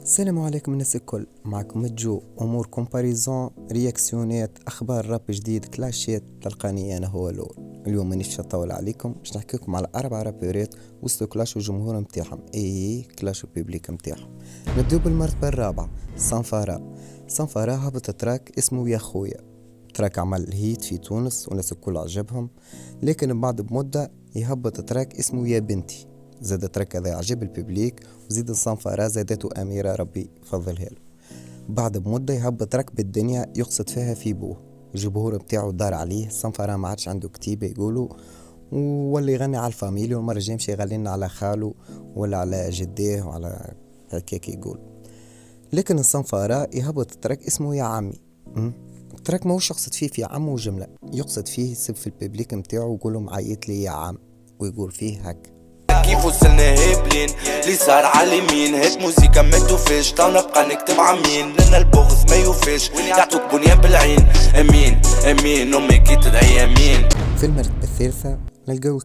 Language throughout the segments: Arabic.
السلام عليكم الناس الكل، معكم جو امور كومباريزون رياكسيونات اخبار راب جديد كلاشات. تلقاني انا هو لول. اليوم مانيش نطول عليكم، باش نحكي لكم على 4 رابرات وسط كلاش والجمهور نتاعهم، كلاش الببليك نتاعهم. نبداو بالمرتبه الرابعه، صنفارة. صنفارة هبط تراك اسمه يا خويا. تراك عمل هيت في تونس والناس الكل عجبهم، لكن بعد بمدة يهبط تراك اسمه يا بنتي. زاد تراك هذا عجب الببليك، وزيد صنفارة زادته أميرة ربي فضلها له. بعد بمدة يهبط تراك بالدنيا يقصد فيها في بوه، الجمهور بتاعه دار عليه. صنفارة ما عادش عنده كتيبة يقولوا، واللي يغني على الفاميلي، والمرة الجاية يمشي يغني لنا على خاله ولا على جديه وعلى هكاك يقول. لكن الصنفارة يهبط تراك اسمه يا عمي. التراك ماهوش يقصد فيه في عم وجملة، يقصد فيه يسب في الببليك متاعه ويقولهم عيط لي يا عم، ويقول فيه هك. كيف وصلنا هبلين لي صار على اليمين، هيك موسيقى ما توفيش، تو نبقى نكتب عمين، لان البغض ما يوفيش يعطوك بنيان بالعين. امين امين امي كي تدعي امين. في المرتبة الثالثة نلقاو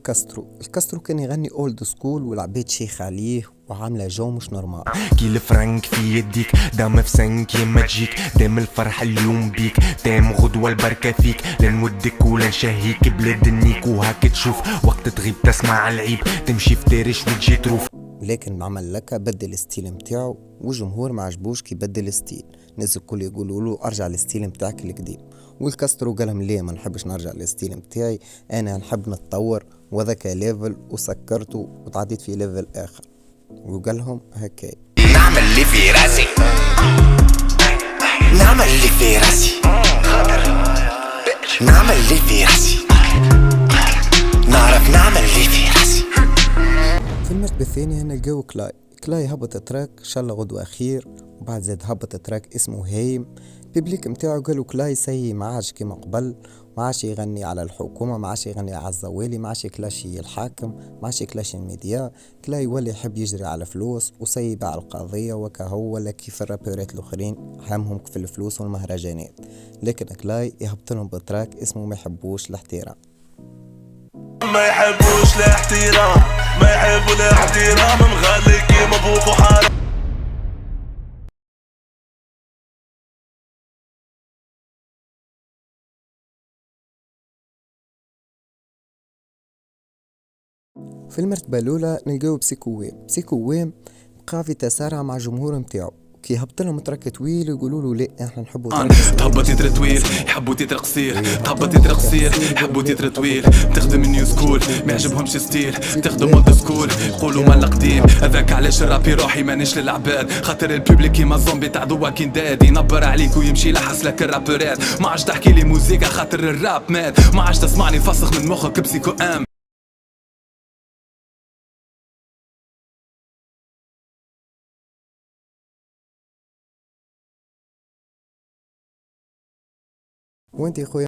الكاسترو كان يغني اولد سكول، والعباد شيخ عليه وعاملة جو مش نورمال. كي الفرنك في يديك دام في سنك يما تجيك، دام الفرحة اليوم بيك، دام غدوة البركة فيك، لنودك ولا نشهيك بلاد النيك، وهاك تشوف وقت تغيب تسمع العيب، تمشي في تارش وتجي تروف. لكن عمل لك بدل الستيل متاعه، والجمهور ما عجبوش كي بدل الستيل. الناس الكل يقولوا له ارجع للستيل متاعك القديم، والكاسترو قالهم ليه ما نحبش نرجع للستيل متاعي، انا نحب نتطور، وذاك ليفل وسكرته وتعديت في ليفل اخر. وقالهم هكاي نعمل اللي في راسي، نعمل اللي في راسي، نعمل اللي في راسي، نعرف نعمل اللي في راسي. في المرتبة الثانية نلقاو كلاي هبط تراك شالله غدوة أخير، وبعد زاد هبط تراك اسمه هايم. الببليك متاعو قالوا كلاي سي ما عادش كيما قبل، ما عادش يغني على الحكومة، ما عادش يغني على الزوالي، ما عادش كلاشي الحاكم، ما عادش كلاشي الميديا. كلاي ولا يحب يجري على فلوس وسي باع القضية، وكهو ولا كيف الرابرات الأخرين همهم في الفلوس والمهرجانات. لكن كلاي يهبطلهم بتراك اسمه ما يحبوش الاحترام. ما يحبوش الاحترام، ما يحبوا الاحترام، مغلي كيما بوكو حرام. في المرتبة الأولى نلقاو بسيكو ويم بقى في تسارع مع الجمهور متاعو، كي هبطلهم تراك طويل يقولوا له لا احنا نحبوا تهبط تتر طويل يحبوا تتر قصير، تهبط تتر قصير يحبوا تتر طويل، تخدم النيو سكول ما يعجبهمش ستيل، تخدم اولد سكول يقولوا مال قديم. هذاك علاش الرابي روحي مانيش للعباد، خاطر البوبليك كيما زومبي تاع ذا واكين داد، ينبر عليك ويمشي لحس لك الرابرات. ما عادش تحكي لي موزيكا خاطر الراب مات، ما عادش تسمعني فسخ من مخك بسيكو ام. وانت يا خويا